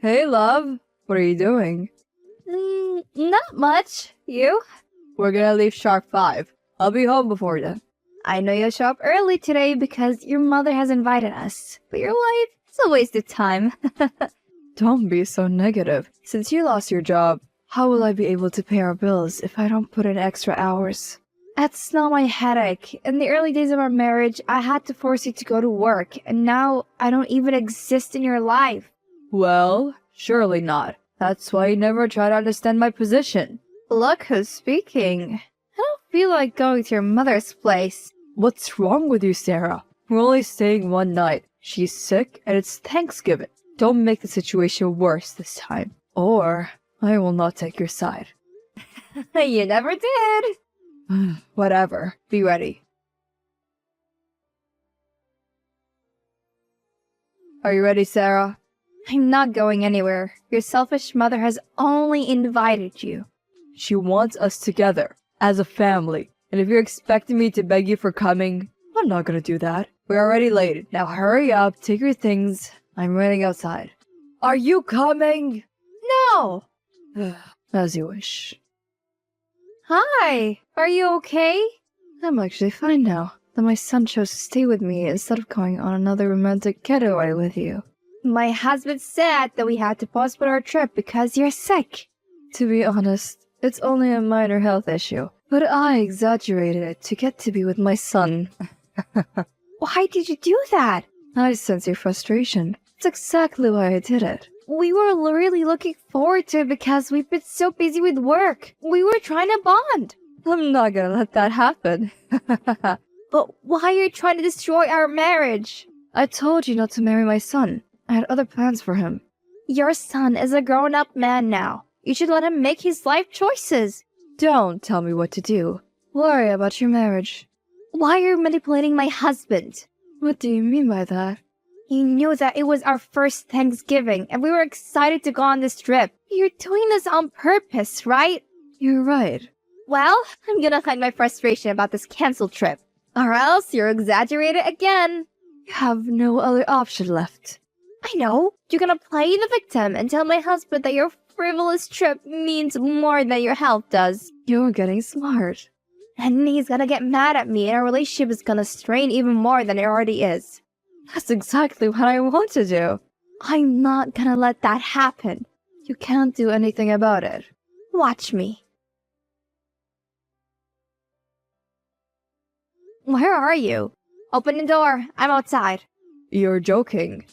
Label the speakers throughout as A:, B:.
A: Hey, love. What are you doing?
B: Not much. You?
A: We're gonna leave sharp 5. I'll be home before then.
B: I know you'll show up early today because your mother has invited us. But your wife, it's a waste of time.
A: Don't be so negative. Since you lost your job, how will I be able to pay our bills if I don't put in extra hours?
B: That's not my headache. In the early days of our marriage, I had to force you to go to work, and now I don't even exist in your life.
A: Well, surely not. That's why you never try to understand my position.
B: Look who's speaking. I don't feel like going to your mother's place.
A: What's wrong with you, Sarah? We're only staying one night. She's sick, and it's Thanksgiving. Don't make the situation worse this time, or I will not take your side.
B: You never did.
A: Whatever. Be ready. Are you ready, Sarah?
B: I'm not going anywhere. Your selfish mother has only invited you.
A: She wants us together, as a family. And if you're expecting me to beg you for coming, I'm not gonna do that. We're already late. Now hurry up, take your things. I'm waiting outside. Are you coming?
B: No!
A: As you wish.
B: Hi! Are you okay?
A: I'm actually fine now that my son chose to stay with me instead of going on another romantic getaway with you.
B: My husband said that we had to postpone our trip because you're sick.
A: To be honest, it's only a minor health issue, but I exaggerated it to get to be with my son.
B: Why did you do that?
A: I sense your frustration. It's exactly why I did it.
B: We were really looking forward to it because we've been so busy with work. We were trying to bond.
A: I'm not gonna let that happen.
B: But why are you trying to destroy our marriage?
A: I told you not to marry my son. I had other plans for him.
B: Your son is a grown-up man now. You should let him make his life choices.
A: Don't tell me what to do. Worry about your marriage.
B: Why are you manipulating my husband?
A: What do you mean by that?
B: You knew that it was our first Thanksgiving, and we were excited to go on this trip. You're doing this on purpose, right?
A: You're right.
B: Well, I'm gonna hide my frustration about this canceled trip. Or else you're exaggerated again.
A: You have no other option left.
B: I know. You're gonna play the victim and tell my husband that your frivolous trip means more than your health does.
A: You're getting smart.
B: And he's gonna get mad at me and our relationship is gonna strain even more than it already is.
A: That's exactly what I want to do.
B: I'm not gonna let that happen.
A: You can't do anything about it.
B: Watch me. Where are you? Open the door. I'm outside.
A: You're joking.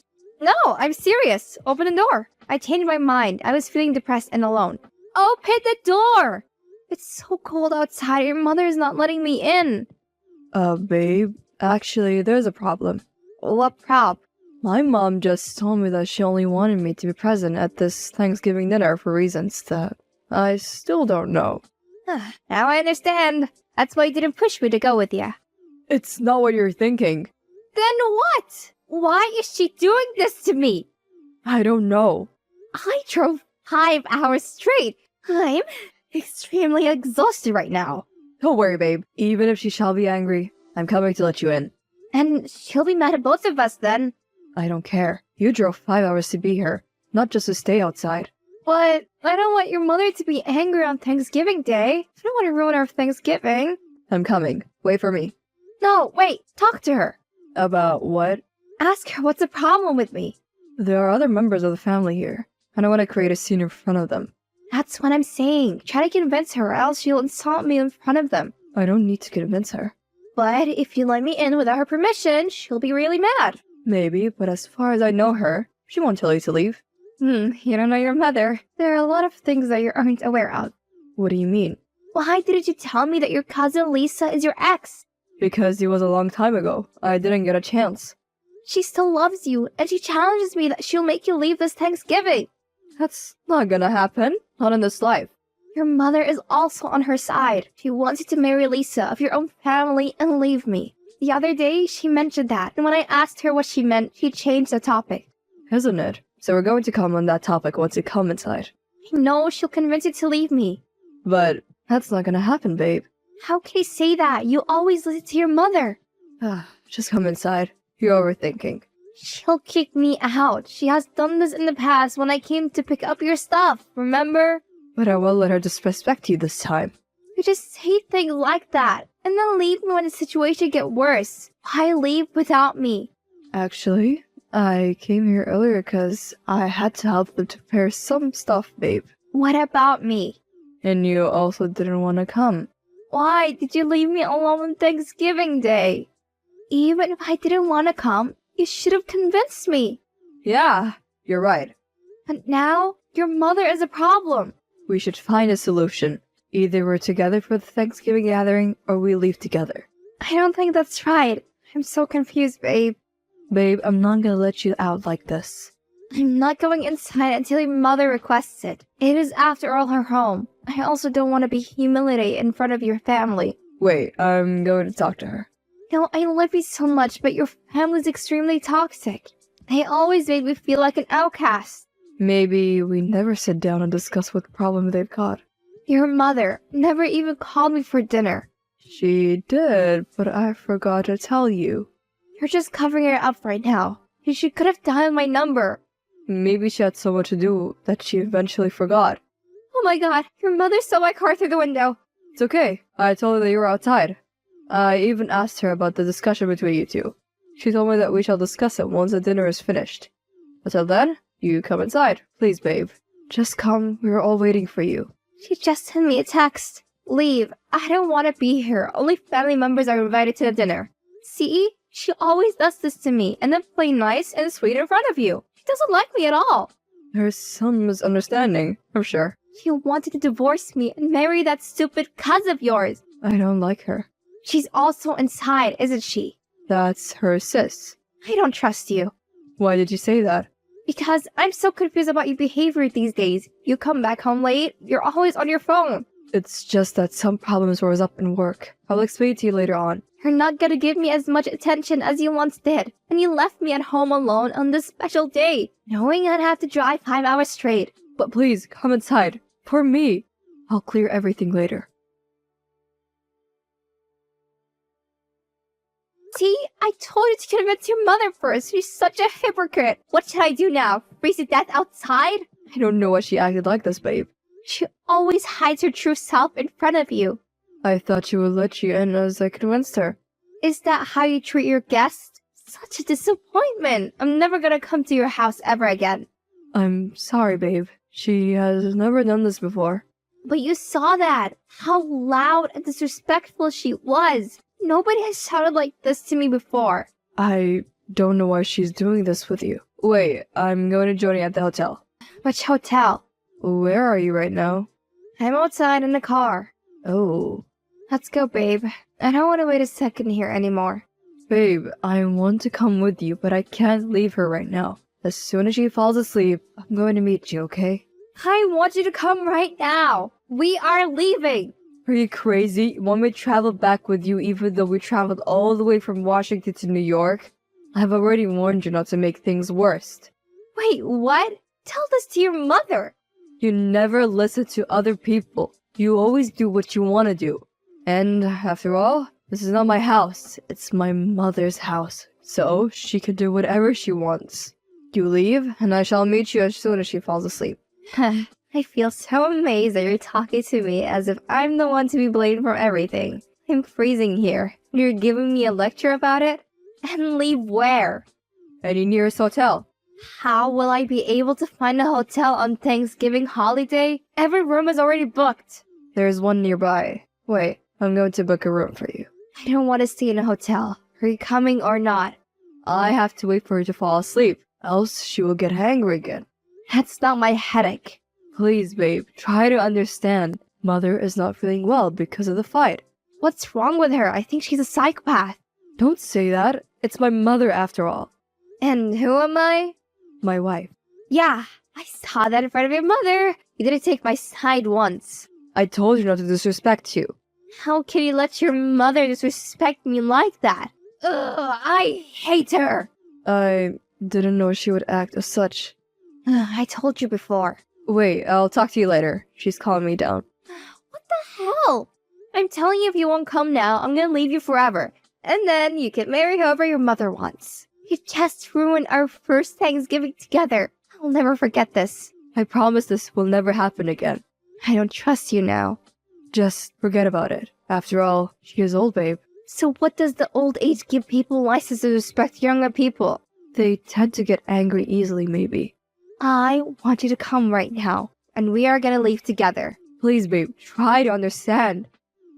B: No, I'm serious. Open the door. I changed my mind. I was feeling depressed and alone. Open the door! It's so cold outside. Your mother is not letting me in.
A: Babe, actually, there's a problem.
B: What prob?
A: My mom just told me that she only wanted me to be present at this Thanksgiving dinner for reasons that I still don't know.
B: Now I understand. That's why you didn't push me to go with you.
A: It's not what you're thinking.
B: Then what? Why is she doing this to me?
A: I don't know.
B: I drove 5 hours straight. I'm extremely exhausted right now.
A: Don't worry, babe. Even if she shall be angry, I'm coming to let you in.
B: And she'll be mad at both of us then.
A: I don't care. You drove 5 hours to be here, not just to stay outside.
B: But I don't want your mother to be angry on Thanksgiving Day. I don't want to ruin our Thanksgiving.
A: I'm coming. Wait for me.
B: No, wait. Talk to her.
A: About what?
B: Ask her what's the problem with me.
A: There are other members of the family here. I don't want to create a scene in front of them.
B: That's what I'm saying. Try to convince her or else she'll insult me in front of them.
A: I don't need to convince her.
B: But if you let me in without her permission, she'll be really mad.
A: Maybe, but as far as I know her, she won't tell you to leave.
B: You don't know your mother. There are a lot of things that you aren't aware of.
A: What do you mean?
B: Why didn't you tell me that your cousin Lisa is your ex?
A: Because it was a long time ago. I didn't get a chance.
B: She still loves you, and she challenges me that she'll make you leave this Thanksgiving.
A: That's not gonna happen. Not in this life.
B: Your mother is also on her side. She wants you to marry Lisa of your own family and leave me. The other day, she mentioned that, and when I asked her what she meant, she changed the topic.
A: Isn't it? So we're going to come on that topic once you come inside.
B: I know she'll convince you to leave me.
A: But that's not gonna happen, babe.
B: How can you say that? You always listen to your mother.
A: Just come inside. You're overthinking.
B: She'll kick me out. She has done this in the past when I came to pick up your stuff, remember?
A: But I won't let her disrespect you this time.
B: You just say things like that, and then leave me when the situation gets worse. Why leave without me?
A: Actually, I came here earlier because I had to help them to prepare some stuff, babe.
B: What about me?
A: And you also didn't want to come.
B: Why did you leave me alone on Thanksgiving Day? Even if I didn't want to come, you should have convinced me.
A: Yeah, you're right.
B: And now, your mother is a problem.
A: We should find a solution. Either we're together for the Thanksgiving gathering, or we leave together.
B: I don't think that's right. I'm so confused, babe.
A: Babe, I'm not gonna let you out like this.
B: I'm not going inside until your mother requests it. It is, after all, her home. I also don't want to be humiliated in front of your family.
A: Wait, I'm going to talk to her.
B: No, I love you so much, but your family's extremely toxic. They always made me feel like an outcast.
A: Maybe we never sit down and discuss what problem they've got.
B: Your mother never even called me for dinner.
A: She did, but I forgot to tell you.
B: You're just covering her up right now. She could have dialed my number.
A: Maybe she had so much to do that she eventually forgot.
B: Oh my god, your mother saw my car through the window.
A: It's okay. I told her that you were outside. I even asked her about the discussion between you two. She told me that we shall discuss it once the dinner is finished. Until then, you come inside. Please, babe. Just come. We are all waiting for you.
B: She just sent me a text. Leave. I don't want to be here. Only family members are invited to the dinner. See? She always does this to me and then play nice and sweet in front of you. She doesn't like me at all.
A: There's some misunderstanding, I'm sure.
B: She wanted to divorce me and marry that stupid cousin of yours.
A: I don't like her.
B: She's also inside, isn't she?
A: That's her sis.
B: I don't trust you.
A: Why did you say that?
B: Because I'm so confused about your behavior these days. You come back home late, you're always on your phone.
A: It's just that some problems rose up in work. I'll explain to you later on.
B: You're not gonna give me as much attention as you once did. And you left me at home alone on this special day, knowing I'd have to drive 5 hours straight.
A: But please, come inside. For me. I'll clear everything later.
B: See, I told you to convince your mother first. She's such a hypocrite. What should I do now? Freeze to death outside?
A: I don't know why she acted like this, babe.
B: She always hides her true self in front of you.
A: I thought she would let you in as I convinced her.
B: Is that how you treat your guests? Such a disappointment. I'm never gonna come to your house ever again.
A: I'm sorry, babe. She has never done this before.
B: But you saw that. How loud and disrespectful she was. Nobody has shouted like this to me before.
A: I don't know why she's doing this with you. Wait, I'm going to join you at the hotel.
B: Which hotel?
A: Where are you right now?
B: I'm outside in the car.
A: Oh.
B: Let's go, babe. I don't want to wait a second here anymore.
A: Babe, I want to come with you, but I can't leave her right now. As soon as she falls asleep, I'm going to meet you, okay?
B: I want you to come right now. We are leaving.
A: Are you crazy? You want me to travel back with you even though we traveled all the way from Washington to New York? I've already warned you not to make things worse.
B: Wait, what? Tell this to your mother.
A: You never listen to other people. You always do what you want to do. And after all, this is not my house. It's my mother's house. So she can do whatever she wants. You leave, and I shall meet you as soon as she falls asleep.
B: I feel so amazed that you're talking to me as if I'm the one to be blamed for everything. I'm freezing here. You're giving me a lecture about it? And leave where?
A: Any nearest hotel.
B: How will I be able to find a hotel on Thanksgiving holiday? Every room is already booked.
A: There's one nearby. Wait, I'm going to book a room for you.
B: I don't want to stay in a hotel. Are you coming or not?
A: I have to wait for her to fall asleep, else she will get hangry again.
B: That's not my headache.
A: Please, babe, try to understand. Mother is not feeling well because of the fight.
B: What's wrong with her? I think she's a psychopath.
A: Don't say that. It's my mother after all.
B: And who am I?
A: My wife.
B: Yeah, I saw that in front of your mother. You didn't take my side once.
A: I told you not to disrespect you.
B: How can you let your mother disrespect me like that? Ugh, I hate her.
A: I didn't know she would act as such.
B: I told you before.
A: Wait, I'll talk to you later. She's calming me down.
B: What the hell? I'm telling you, if you won't come now, I'm gonna leave you forever. And then you can marry whoever your mother wants. You just ruined our first Thanksgiving together. I'll never forget this.
A: I promise this will never happen again.
B: I don't trust you now.
A: Just forget about it. After all, she is old, babe.
B: So what does the old age give people license to respect younger people?
A: They tend to get angry easily, maybe.
B: I want you to come right now, and we are gonna leave together.
A: Please, babe, try to understand.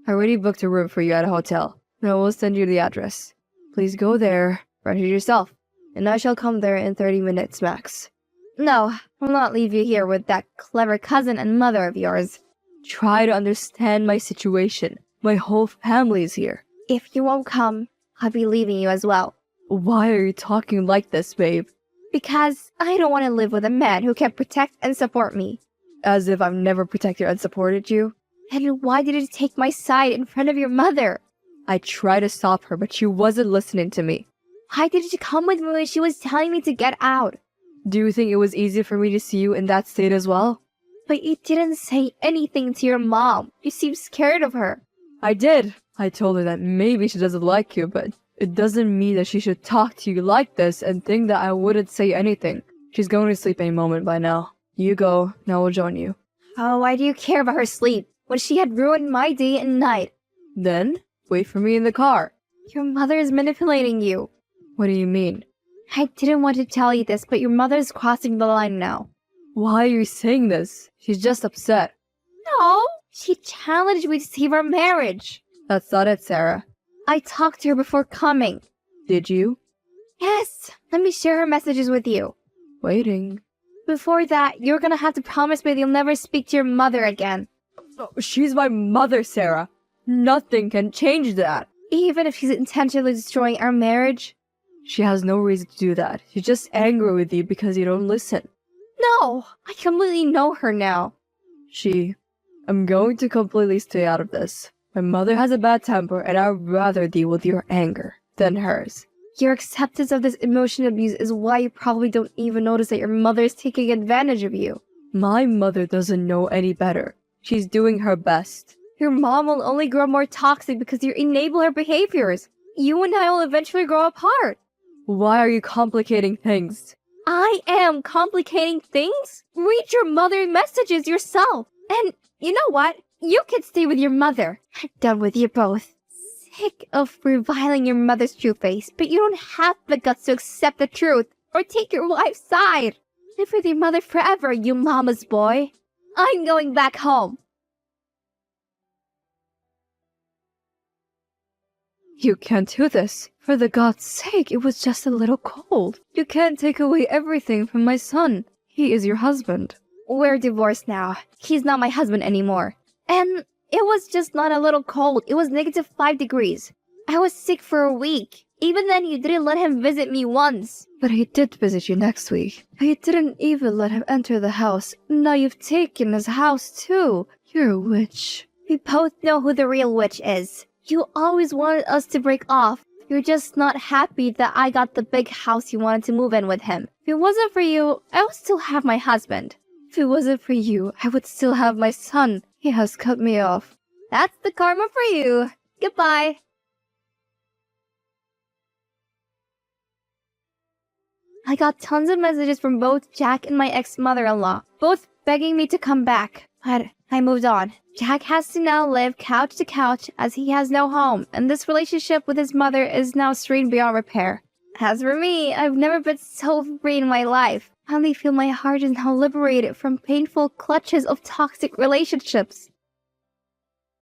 A: I already booked a room for you at a hotel, and I will send you the address. Please go there, rent it yourself, and I shall come there in 30 minutes max.
B: No, I'll not leave you here with that clever cousin and mother of yours.
A: Try to understand my situation. My whole family is here.
B: If you won't come, I'll be leaving you as well.
A: Why are you talking like this, babe?
B: Because I don't want to live with a man who can protect and support me.
A: As if I've never protected and supported you?
B: And why did you take my side in front of your mother?
A: I tried to stop her, but she wasn't listening to me.
B: Why did you come with me when she was telling me to get out?
A: Do you think it was easy for me to see you in that state as well?
B: But you didn't say anything to your mom. You seemed scared of her.
A: I did. I told her that maybe she doesn't like you, but it doesn't mean that she should talk to you like this and think that I wouldn't say anything. She's going to sleep any moment by now. You go, and I will join you.
B: Oh, why do you care about her sleep when she had ruined my day and night?
A: Then, wait for me in the car.
B: Your mother is manipulating you.
A: What do you mean?
B: I didn't want to tell you this, but your mother is crossing the line now.
A: Why are you saying this? She's just upset.
B: No, she challenged me to save our marriage.
A: That's not it, Sarah.
B: I talked to her before coming.
A: Did you?
B: Yes, let me share her messages with you.
A: Waiting.
B: Before that, you're gonna have to promise me that you'll never speak to your mother again.
A: Oh, she's my mother, Sarah. Nothing can change that.
B: Even if she's intentionally destroying our marriage?
A: She has no reason to do that. She's just angry with you because you don't listen.
B: No, I completely know her now.
A: I'm going to completely stay out of this. My mother has a bad temper, and I'd rather deal with your anger than hers.
B: Your acceptance of this emotional abuse is why you probably don't even notice that your mother is taking advantage of you.
A: My mother doesn't know any better. She's doing her best.
B: Your mom will only grow more toxic because you enable her behaviors. You and I will eventually grow apart.
A: Why are you complicating things?
B: I am complicating things? Read your mother's messages yourself. And you know what? You can stay with your mother. I'm done with you both. Sick of reviling your mother's true face, but you don't have the guts to accept the truth or take your wife's side. Live with your mother forever, you mama's boy. I'm going back home.
A: You can't do this. For the God's sake, it was just a little cold. You can't take away everything from my son. He is your husband.
B: We're divorced now. He's not my husband anymore. And it was just not a little cold. It was -5 degrees. I was sick for a week. Even then, you didn't let him visit me once.
A: But he did visit you next week. And you didn't even let him enter the house. Now you've taken his house too. You're a witch.
B: We both know who the real witch is. You always wanted us to break off. You're just not happy that I got the big house you wanted to move in with him. If it wasn't for you, I would still have my husband.
A: If it wasn't for you, I would still have my son. He has cut me off.
B: That's the karma for you. Goodbye. I got tons of messages from both Jack and my ex-mother-in-law, both begging me to come back. But I moved on. Jack has to now live couch to couch as he has no home, and this relationship with his mother is now strained beyond repair. As for me, I've never been so free in my life. I only feel my heart is now liberated from painful clutches of toxic relationships.